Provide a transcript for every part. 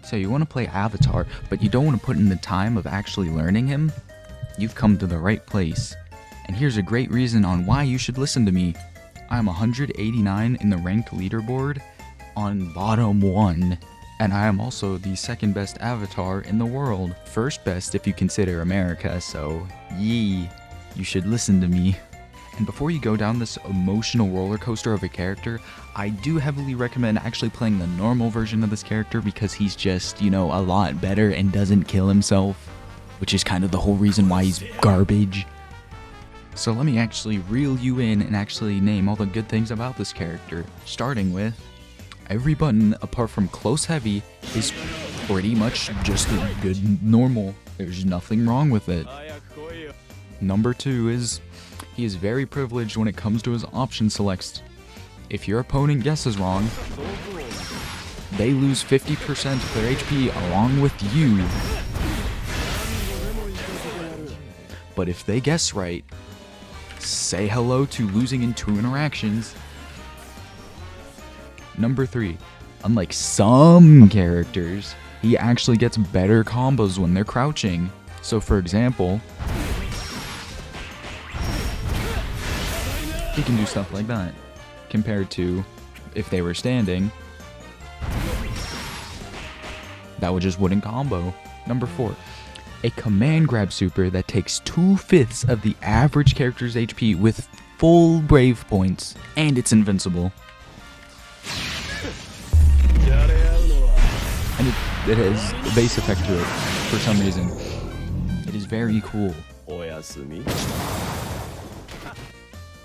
So you want to play Avatar, but you don't want to put in the time of actually learning him? You've come to the right place. And here's a great reason on why you should listen to me. I'm 189 in the ranked leaderboard on bottom 1. And I am also the second best avatar in the world. First best if you consider America, so yee, you should listen to me. And before you go down this emotional roller coaster of a character, I do heavily recommend actually playing the normal version of this character because he's just, a lot better and doesn't kill himself, which is kind of the whole reason why he's garbage. So let me actually reel you in and actually name all the good things about this character, starting with every button apart from close heavy is pretty much just a good normal. There's nothing wrong with it. Number 2 is he is very privileged when it comes to his option selects. If your opponent guesses wrong, they lose 50% of their HP along with you. But if they guess right, say hello to losing in 2 interactions. Number 3, unlike some characters, he actually gets better combos when they're crouching. So for example, he can do stuff like that, compared to if they were standing, that would just wouldn't combo. Number 4, a command grab super that takes 2/5 of the average character's HP with full brave points, and it's invincible. And it has a base effect to it for some reason. It is very cool.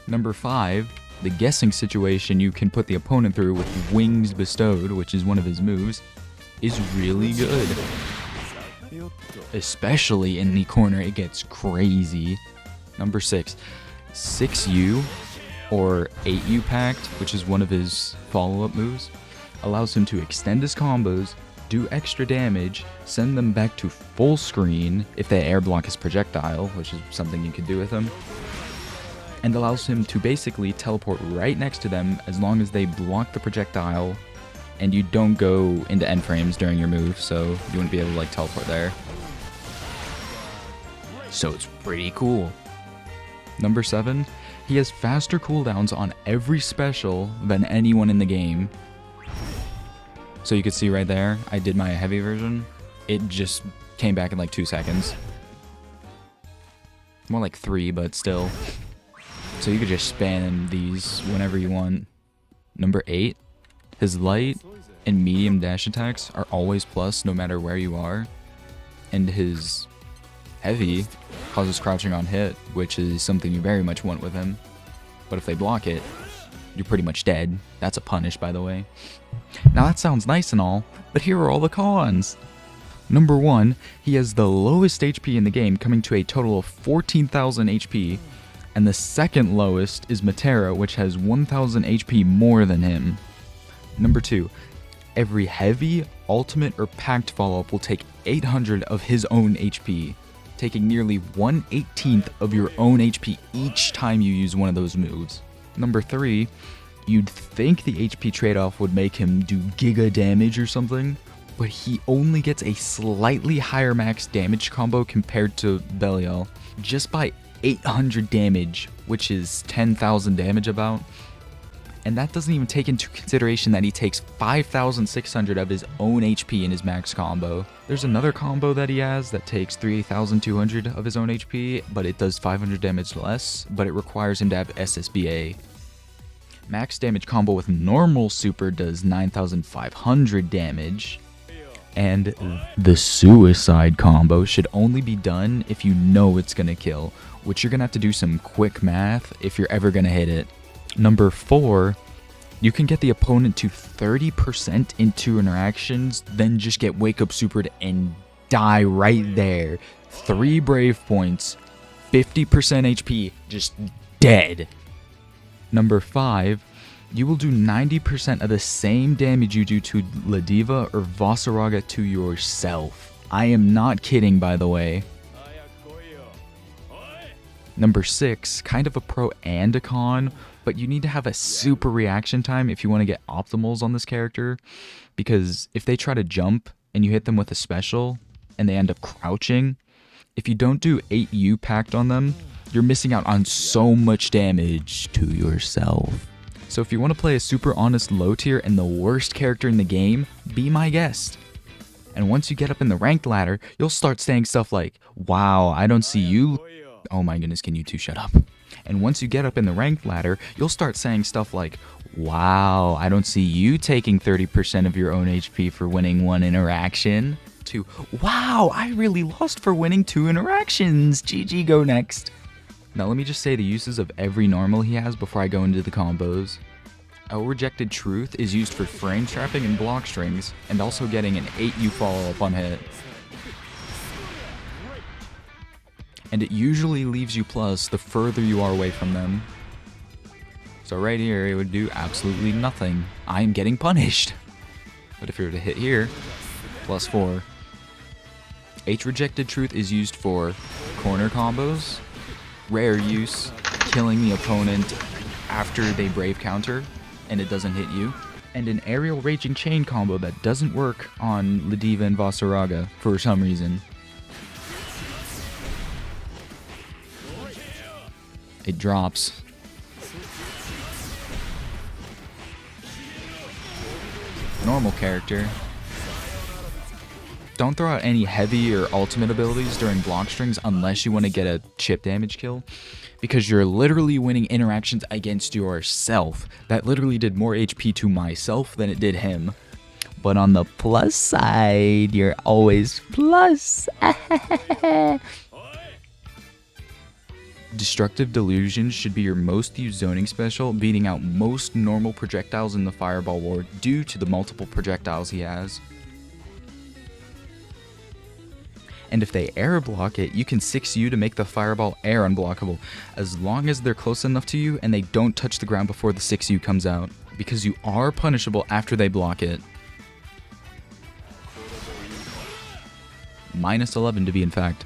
Number 5, the guessing situation you can put the opponent through with Wings Bestowed, which is one of his moves, is really good. Especially in the corner, it gets crazy. Number 6, 6U or 8U Pact, which is one of his follow-up moves, allows him to extend his combos, do extra damage, send them back to full screen if they air block his projectile, which is something you could do with him, and allows him to basically teleport right next to them as long as they block the projectile and you don't go into end frames during your move, so you wouldn't be able to teleport there. So it's pretty cool. Number 7, he has faster cooldowns on every special than anyone in the game. So you can see right there, I did my heavy version. It just came back in 2 seconds. More like 3, but still. So you could just spam these whenever you want. Number 8, his light and medium dash attacks are always plus no matter where you are. And his heavy causes crouching on hit, which is something you very much want with him. But if they block it, you're pretty much dead. That's a punish, by the way. Now that sounds nice and all, but here are all the cons. Number 1, he has the lowest HP in the game, coming to a total of 14,000 HP, and the second lowest is Matera, which has 1,000 HP more than him. Number 2, every heavy, ultimate, or packed follow-up will take 800 of his own HP, taking nearly 1/18 of your own HP each time you use one of those moves. Number 3, you'd think the HP trade-off would make him do giga damage or something, but he only gets a slightly higher max damage combo compared to Belial, just by 800 damage, which is 10,000 damage about. And that doesn't even take into consideration that he takes 5,600 of his own HP in his max combo. There's another combo that he has that takes 3,200 of his own HP, but it does 500 damage less, but it requires him to have SSBA. Max damage combo with normal super does 9,500 damage, and the suicide combo should only be done if you know it's gonna kill, which you're gonna have to do some quick math if you're ever gonna hit it. Number 4, you can get the opponent to 30% in 2 interactions, then just get wake up supered and die right there. 3 brave points, 50% HP, just dead. Number 5, you will do 90% of the same damage you do to Ladiva or Vasaraga to yourself. I am not kidding, by the way. Number 6, kind of a pro and a con, but you need to have a super reaction time if you want to get optimals on this character, because if they try to jump and you hit them with a special and they end up crouching, if you don't do 8U packed on them, you're missing out on so much damage to yourself. So if you want to play a super honest low tier and the worst character in the game, be my guest. And once you get up in the ranked ladder, you'll start saying stuff like, wow, I don't see you. Oh my goodness, can you two shut up? And once you get up in the ranked ladder, you'll start saying stuff like, wow, I don't see you taking 30% of your own HP for winning 1 interaction. To, wow, I really lost for winning 2 interactions. GG, go next. Now let me just say the uses of every normal he has before I go into the combos. Rejected Truth is used for frame trapping and block strings, and also getting an 8U follow-up on hit. And it usually leaves you plus the further you are away from them. So right here, it would do absolutely nothing. I am getting punished. But if you were to hit here, +4. Rejected Truth is used for corner combos, rare use, killing the opponent after they brave counter and it doesn't hit you, and an aerial raging chain combo that doesn't work on Lediva and Vasaraga for some reason. It drops. Normal character. Don't throw out any heavy or ultimate abilities during block strings unless you want to get a chip damage kill, because you're literally winning interactions against yourself. That literally did more HP to myself than it did him. But on the plus side, you're always plus. Destructive Delusion should be your most used zoning special, beating out most normal projectiles in the Fireball Ward due to the multiple projectiles he has. And if they air block it, you can 6U to make the Fireball air unblockable, as long as they're close enough to you and they don't touch the ground before the 6U comes out, because you are punishable after they block it. -11 to be in fact.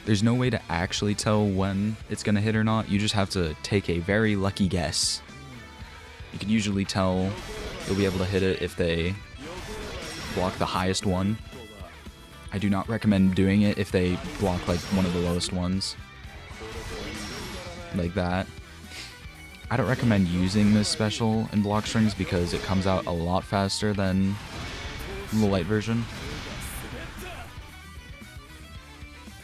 There's no way to actually tell when it's going to hit or not, you just have to take a very lucky guess. You can usually tell you'll be able to hit it if they block the highest one. I do not recommend doing it if they block like one of the lowest ones. Like that. I don't recommend using this special in block strings because it comes out a lot faster than the light version.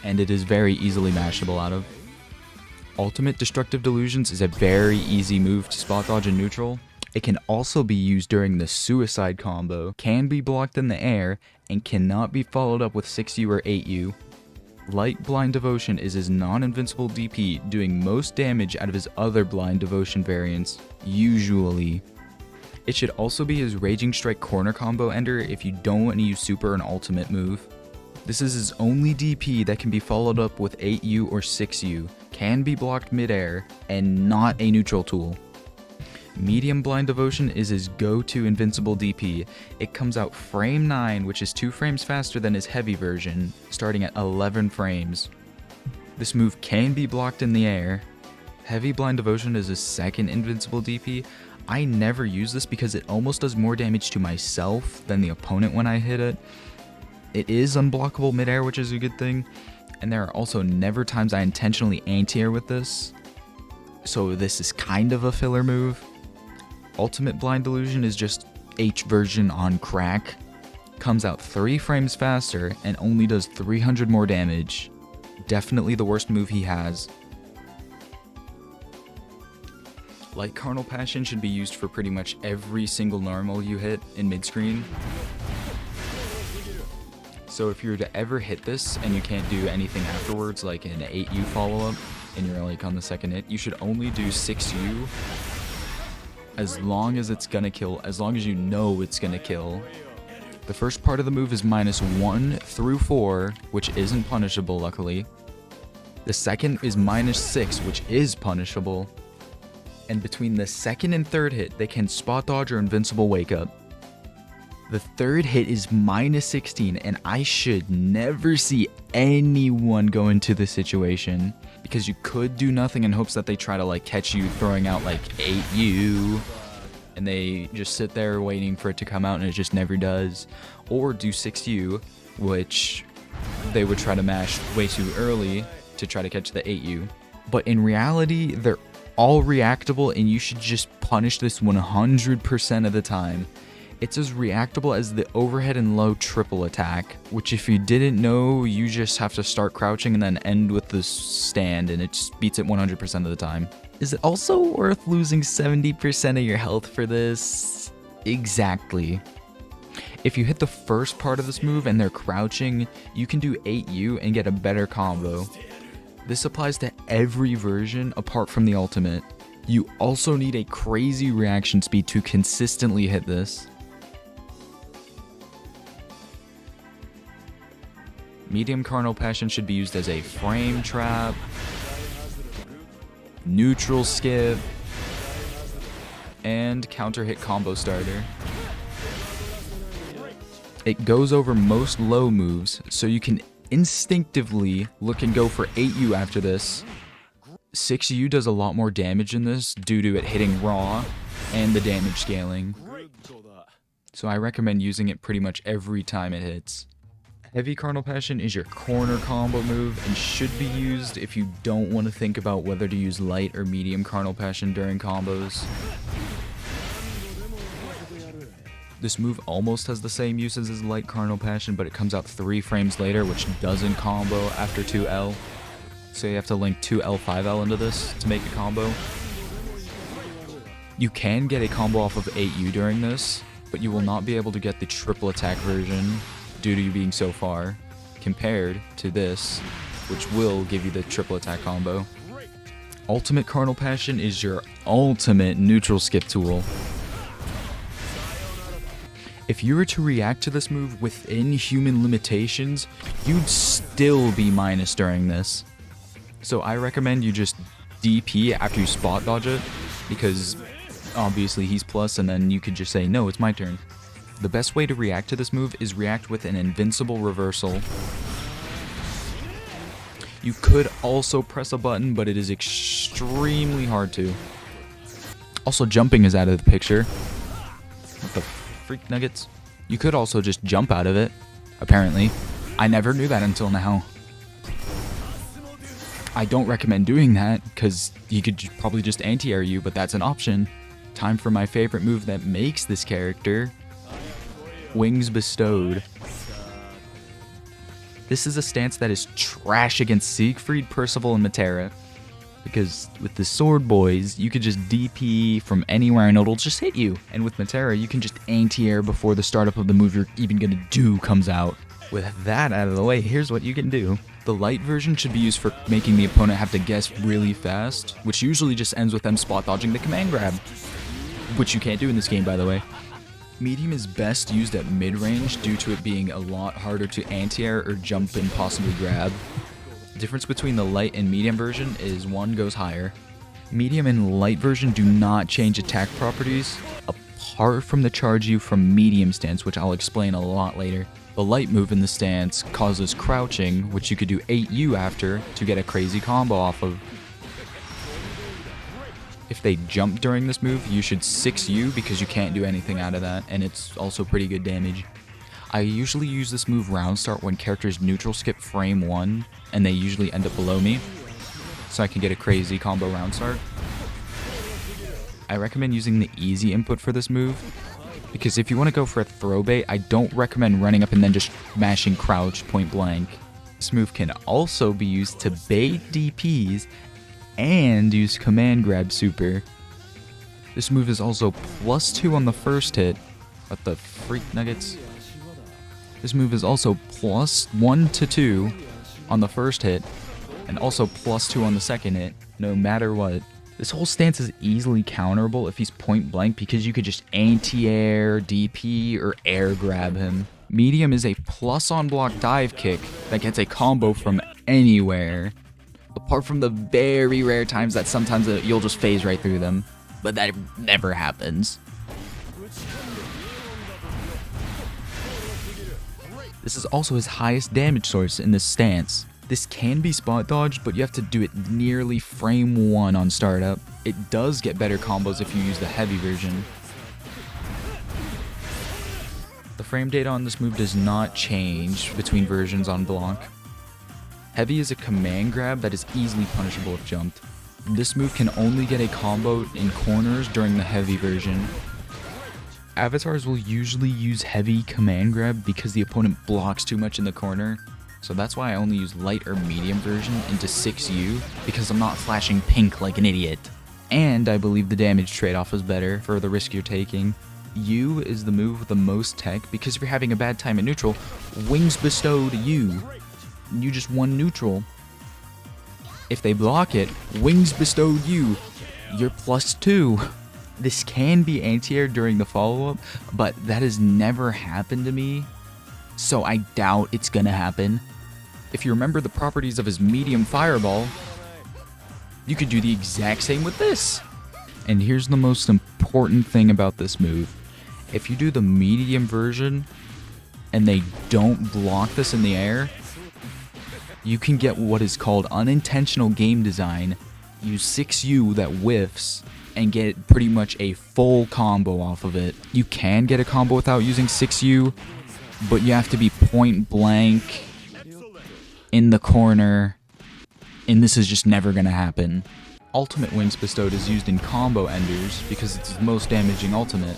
And it is very easily mashable out of. Ultimate Destructive Delusions is a very easy move to spot dodge in neutral. It can also be used during the Suicide combo, can be blocked in the air, and cannot be followed up with 6U or 8U. Light Blind Devotion is his non-invincible DP, doing most damage out of his other Blind Devotion variants, usually. It should also be his Raging Strike corner combo ender if you don't want to use super or an ultimate move. This is his only DP that can be followed up with 8U or 6U, can be blocked mid-air, and not a neutral tool. Medium Blind Devotion is his go-to invincible DP. It comes out frame 9, which is 2 frames faster than his heavy version, starting at 11 frames. This move can be blocked in the air. Heavy Blind Devotion is his second invincible DP. I never use this because it almost does more damage to myself than the opponent when I hit it. It is unblockable mid-air, which is a good thing, and there are also never times I intentionally anti-air with this, so this is kind of a filler move. Ultimate Blind Delusion is just H version on crack, comes out 3 frames faster, and only does 300 more damage. Definitely the worst move he has. Light Carnal Passion should be used for pretty much every single normal you hit in mid-screen. So if you were to ever hit this and you can't do anything afterwards, like an 8U follow-up, and you're like on the second hit, you should only do 6U as long as it's gonna kill, as long as you know it's gonna kill. The first part of the move is -1 through 4, which isn't punishable, luckily. The second is -6, which is punishable. And between the second and third hit, they can spot dodge or invincible wake up. The third hit is -16, and I should never see anyone go into this situation, because you could do nothing in hopes that they try to like catch you throwing out like 8U, and they just sit there waiting for it to come out and it just never does. Or do 6U, which they would try to mash way too early to try to catch the 8U. But in reality, they're all reactable, and you should just punish this 100% of the time. It's as reactable as the overhead and low triple attack, which if you didn't know, you just have to start crouching and then end with the stand, and it just beats it 100% of the time. Is it also worth losing 70% of your health for this? Exactly. If you hit the first part of this move and they're crouching, you can do 8U and get a better combo. This applies to every version apart from the ultimate. You also need a crazy reaction speed to consistently hit this. Medium Carnal Passion should be used as a frame trap, neutral skip, and counter hit combo starter. It goes over most low moves, so you can instinctively look and go for 8U after this. 6U does a lot more damage in this due to it hitting raw and the damage scaling. So I recommend using it pretty much every time it hits. Heavy Carnal Passion is your corner combo move and should be used if you don't want to think about whether to use light or medium Carnal Passion during combos. This move almost has the same uses as light Carnal Passion, but it comes out 3 frames later, which doesn't combo after 2L. So you have to link 2L, 5L into this to make a combo. You can get a combo off of 8U during this, but you will not be able to get the triple attack version due to you being so far, compared to this, which will give you the triple attack combo. Ultimate Carnal Passion is your ultimate neutral skip tool. If you were to react to this move within human limitations, you'd still be minus during this. So I recommend you just DP after you spot dodge it, because obviously he's plus, and then you could just say, no, it's my turn. The best way to react to this move is react with an invincible reversal. You could also press a button, but it is extremely hard to. Also, jumping is out of the picture. What the freak nuggets? You could also just jump out of it, apparently. I never knew that until now. I don't recommend doing that, because you could probably just anti-air you, but that's an option. Time for my favorite move that makes this character. Wings Bestowed. This is a stance that is trash against Siegfried, Percival, and Matera. Because with the Sword Boys, you could just DP from anywhere and it'll just hit you. And with Matera, you can just anti-air before the startup of the move you're even gonna do comes out. With that out of the way, here's what you can do. The light version should be used for making the opponent have to guess really fast, which usually just ends with them spot dodging the command grab. Which you can't do in this game, by the way. Medium is best used at mid-range due to it being a lot harder to anti-air or jump and possibly grab. The difference between the light and medium version is one goes higher. Medium and light version do not change attack properties, apart from the charge you from medium stance, which I'll explain a lot later. The light move in the stance causes crouching, which you could do 8U after to get a crazy combo off of. If they jump during this move, you should 6U because you can't do anything out of that, and it's also pretty good damage. I usually use this move round start when characters neutral skip frame 1, and they usually end up below me, so I can get a crazy combo round start. I recommend using the easy input for this move, because if you want to go for a throw bait, I don't recommend running up and then just mashing crouch point blank. This move can also be used to bait DPs and use command grab super. This move is also +2 on the first hit. What the freak nuggets? This move is also +1 to 2 on the first hit, and also +2 on the second hit, no matter what. This whole stance is easily counterable if he's point blank because you could just anti-air, DP, or air grab him. Medium is a plus on block dive kick that gets a combo from anywhere. Apart from the very rare times that sometimes you'll just phase right through them. But that never happens. This is also his highest damage source in this stance. This can be spot dodged, but you have to do it nearly frame 1 on startup. It does get better combos if you use the heavy version. frame data on this move does not change between versions on block. Heavy is a command grab that is easily punishable if jumped. This move can only get a combo in corners during the heavy version. Avatars will usually use heavy command grab because the opponent blocks too much in the corner. So that's why I only use light or medium version into 6U, because I'm not flashing pink like an idiot. And I believe the damage trade-off is better for the risk you're taking. U is the move with the most tech, because if you're having a bad time in neutral, wings bestowed U. You just won neutral. If they block it, wings bestowed U. You're +2. This can be anti-air during the follow-up, but that has never happened to me, so I doubt it's gonna happen. If you remember the properties of his medium fireball, you could do the exact same with this. And here's the most important thing about this move. If you do the medium version and they don't block this in the air, you can get what is called unintentional game design, use 6U that whiffs, and get pretty much a full combo off of it. You can get a combo without using 6U, but you have to be point blank in the corner, and this is just never gonna happen. Ultimate Wings Bestowed is used in combo enders because it's the most damaging ultimate.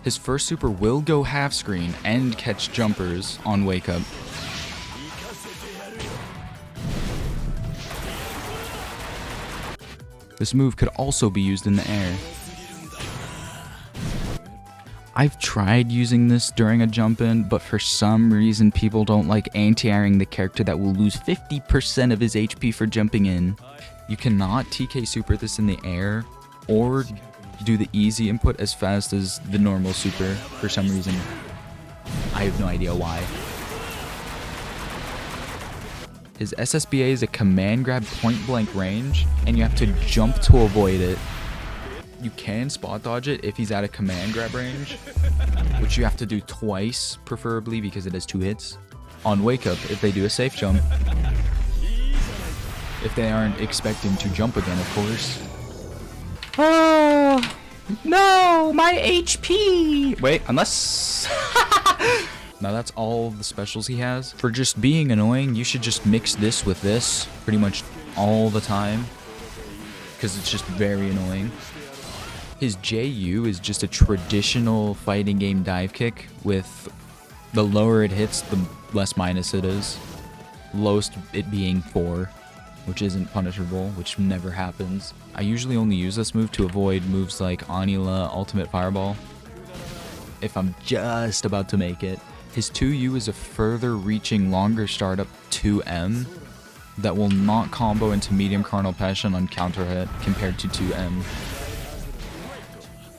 His first super will go half screen and catch jumpers on wake up. This move could also be used in the air. I've tried using this during a jump in, but for some reason people don't like anti-airing the character that will lose 50% of his HP for jumping in. You cannot TK super this in the air or do the easy input as fast as the normal super for some reason. I have no idea why. His SSBA is a command grab point blank range, and you have to jump to avoid it. You can spot dodge it if he's at a command grab range, which you have to do twice, preferably because it has 2 hits. On wake up, if they do a safe jump. If they aren't expecting to jump again, of course. Oh, no, my HP! Wait, unless... Now that's all the specials he has. For just being annoying, you should just mix this with this pretty much all the time, because it's just very annoying. His JU is just a traditional fighting game dive kick with the lower it hits, the less minus it is. Lowest it being 4, which isn't punishable, which never happens. I usually only use this move to avoid moves like Anila Ultimate Fireball, if I'm just about to make it. His 2U is a further reaching longer startup 2M that will not combo into medium Carnal Passion on counter hit compared to 2M.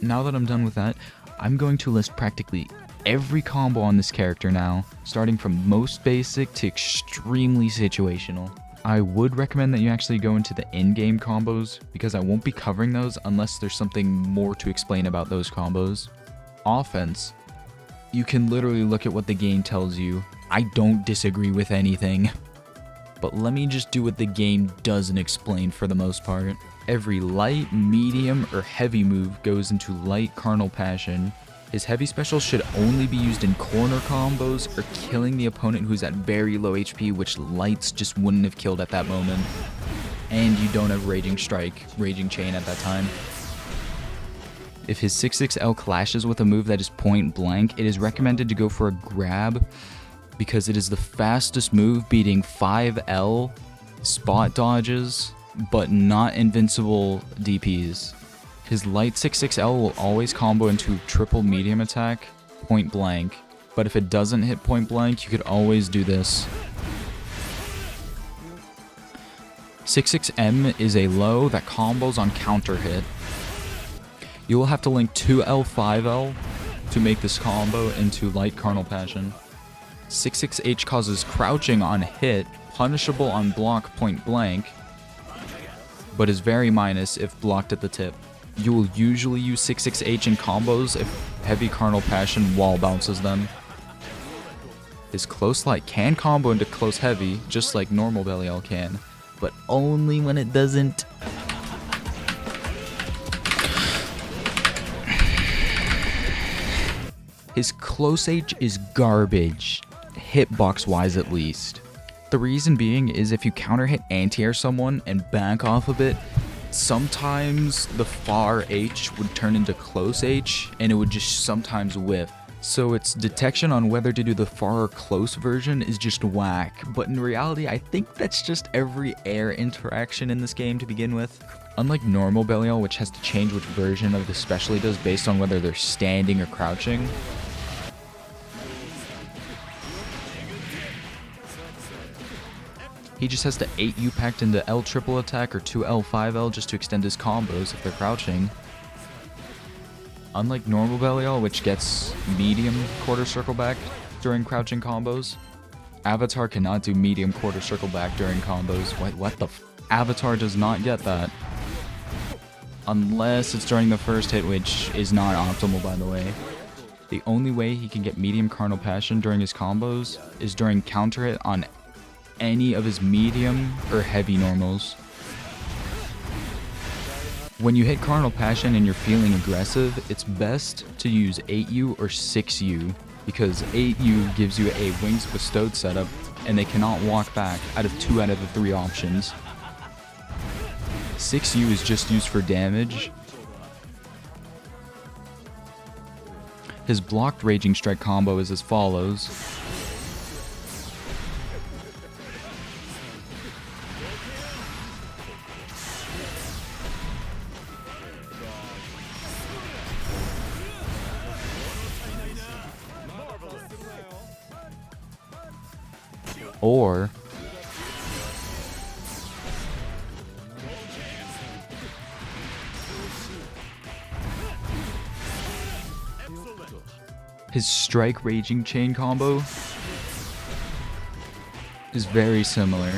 Now that I'm done with that, I'm going to list practically every combo on this character now, starting from most basic to extremely situational. I would recommend that you actually go into the in-game combos, because I won't be covering those unless there's something more to explain about those combos. Offense. You can literally look at what the game tells you. I don't disagree with anything. But let me just do what the game doesn't explain for the most part. Every light, medium, or heavy move goes into light Carnal Passion. His heavy special should only be used in corner combos or killing the opponent who's at very low HP, which lights just wouldn't have killed at that moment. And you don't have Raging Strike, Raging Chain at that time. If his 6-6L clashes with a move that is point blank, it is recommended to go for a grab, because it is the fastest move, beating 5L spot dodges, but not invincible DPs. His light 6-6L will always combo into triple medium attack, point blank, but if it doesn't hit point blank, you could always do this. 6-6M is a low that combos on counter hit. You will have to link 2L, 5L to make this combo into light Carnal Passion. 6-6H causes crouching on hit, punishable on block point blank, but is very minus if blocked at the tip. You will usually use 6-6H in combos if heavy Carnal Passion wall bounces them. His close light can combo into close heavy, just like normal Belial can, but only when it doesn't. His close H is garbage, hitbox wise at least. The reason being is if you counter hit anti-air someone and back off a bit, sometimes the far H would turn into close H and it would just sometimes whiff. So its detection on whether to do the far or close version is just whack, but in reality I think that's just every air interaction in this game to begin with. Unlike normal Belial, which has to change which version of the special he does based on whether they're standing or crouching, he just has to 8 U-pact into L triple attack or 2 L5L just to extend his combos if they're crouching. Unlike normal Belial, which gets medium quarter circle back during crouching combos, Avatar cannot do medium quarter circle back during combos. Wait, what the Avatar does not get that. Unless it's during the first hit, which is not optimal by the way. The only way he can get medium Carnal Passion during his combos is during counter hit on any of his medium or heavy normals. When you hit Carnal Passion and you're feeling aggressive, it's best to use 8U or 6U, because 8U gives you a Wings Bestowed setup and they cannot walk back out of 2 out of the 3 options. 6U is just used for damage. His blocked Raging Strike combo is as follows. Or his Strike Raging Chain combo is very similar.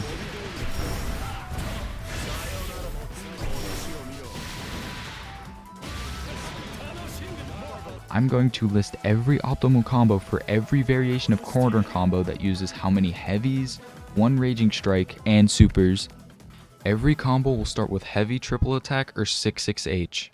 I'm going to list every optimal combo for every variation of corner combo that uses how many heavies, 1 Raging Strike, and supers. Every combo will start with heavy triple attack or 6-6H.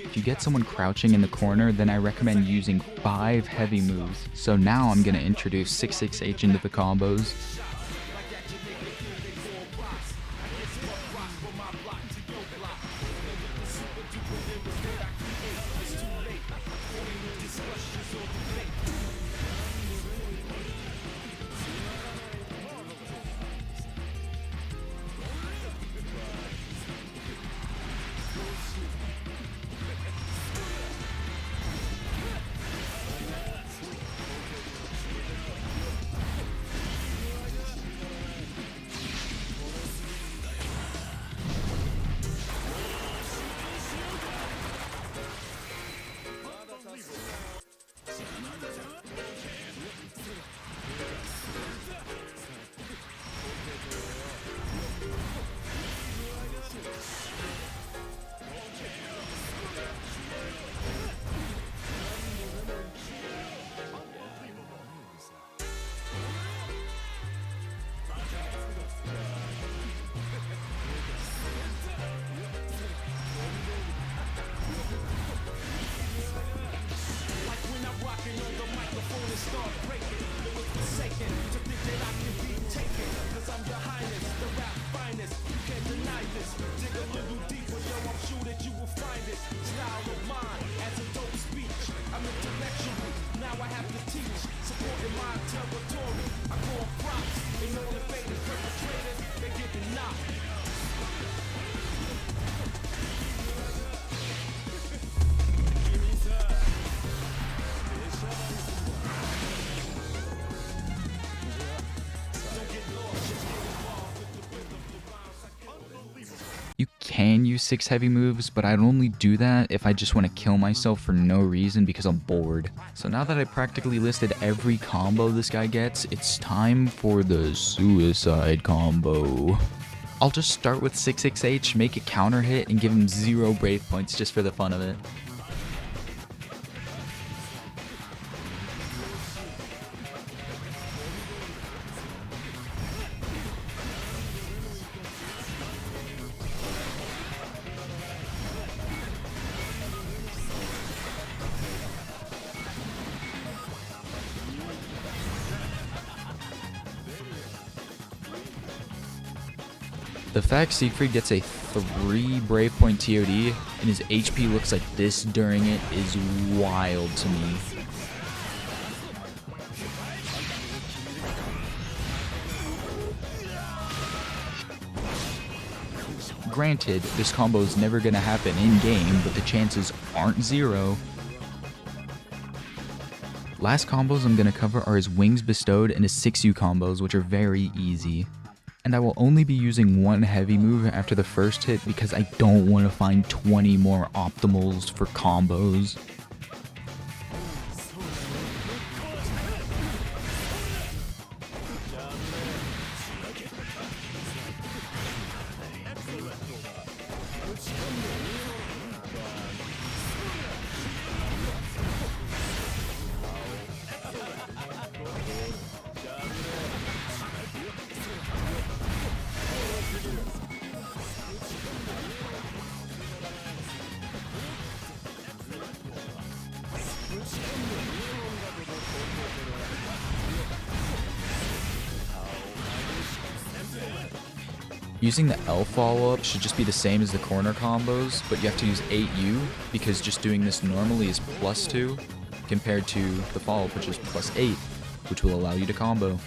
If you get someone crouching in the corner, then I recommend using 5 heavy moves. So now I'm going to introduce 6-6-H into the combos. You can use 6 heavy moves, but I'd only do that if I just want to kill myself for no reason because I'm bored. So now that I practically listed every combo this guy gets, it's time for the suicide combo. I'll just start with 6-6-H, make a counter hit, and give him 0 brave points just for the fun of it. The fact Siegfried gets a 3 Brave Point TOD and his HP looks like this during it is wild to me. Granted, this combo is never going to happen in-game, but the chances aren't 0. Last combos I'm going to cover are his Wings Bestowed and his 6U combos, which are very easy. And I will only be using 1 heavy move after the first hit because I don't want to find 20 more optimals for combos. Using the L follow-up should just be the same as the corner combos, but you have to use 8U because just doing this normally is +2 compared to the follow-up, which is +8, which will allow you to combo.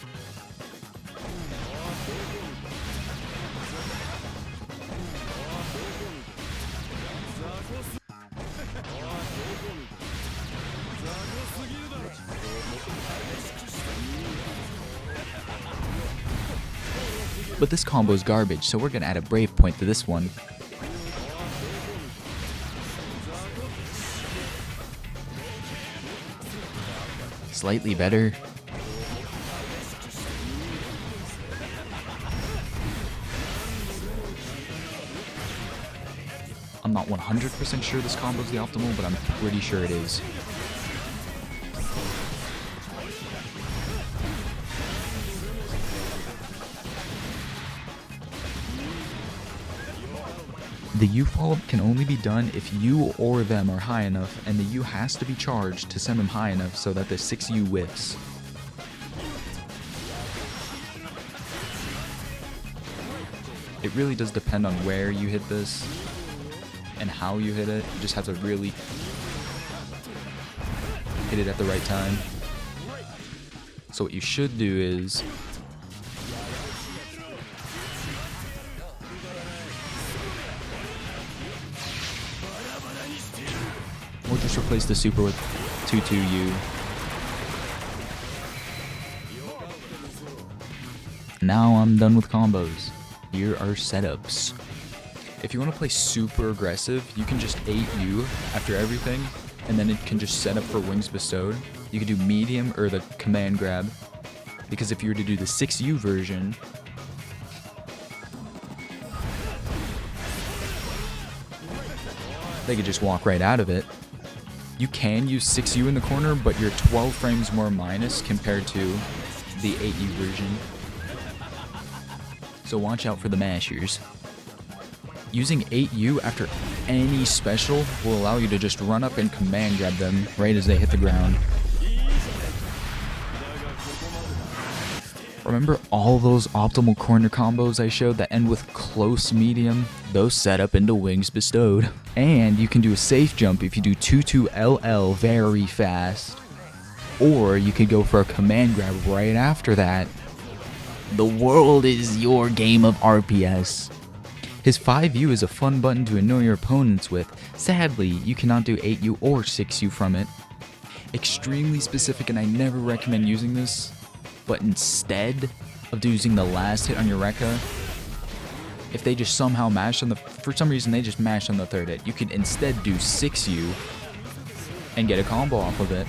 But this combo is garbage, so we're gonna add a brave point to this one. Slightly better. I'm not 100% sure this combo is the optimal, but I'm pretty sure it is. The U follow-up can only be done if you or them are high enough, and the U has to be charged to send them high enough so that the 6U whiffs. It really does depend on where you hit this and how you hit it. You just have to really hit it at the right time. So what you should do is or just replace the super with 2-2U. Now I'm done with combos. Here are setups. If you want to play super aggressive, you can just 8U after everything, and then it can just set up for wings bestowed. You can do medium or the command grab, because if you were to do the 6U version, they could just walk right out of it. You can use 6U in the corner, but you're 12 frames more minus compared to the 8U version. So watch out for the mashers. Using 8U after any special will allow you to just run up and command grab them right as they hit the ground. Remember all those optimal corner combos I showed that end with close medium? Those set up into wings bestowed. And you can do a safe jump if you do 2-2-LL very fast. Or you could go for a command grab right after that. The world is your game of RPS. His 5U is a fun button to annoy your opponents with. Sadly, you cannot do 8U or 6U from it. Extremely specific, and I never recommend using this. But instead of using the last hit on your Rekka, if they just somehow mash on the, for some reason they just mash on the third hit, you can instead do 6U and get a combo off of it.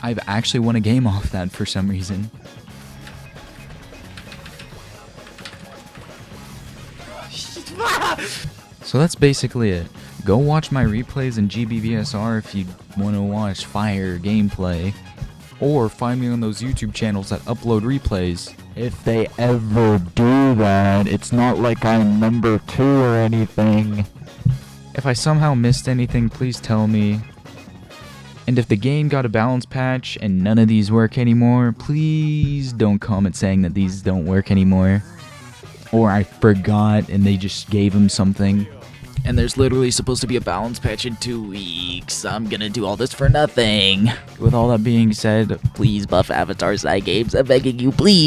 I've actually won a game off that for some reason. So that's basically it. Go watch my replays in GBVSR if you want to watch fire gameplay. Or find me on those YouTube channels that upload replays. If they ever do that, it's not like I'm number 2 or anything. If I somehow missed anything, please tell me. And if the game got a balance patch and none of these work anymore, please don't comment saying that these don't work anymore. Or I forgot and they just gave him something. And there's literally supposed to be a balance patch in 2 weeks. I'm gonna do all this for nothing. With all that being said, please buff Avatar side games. I'm begging you, please.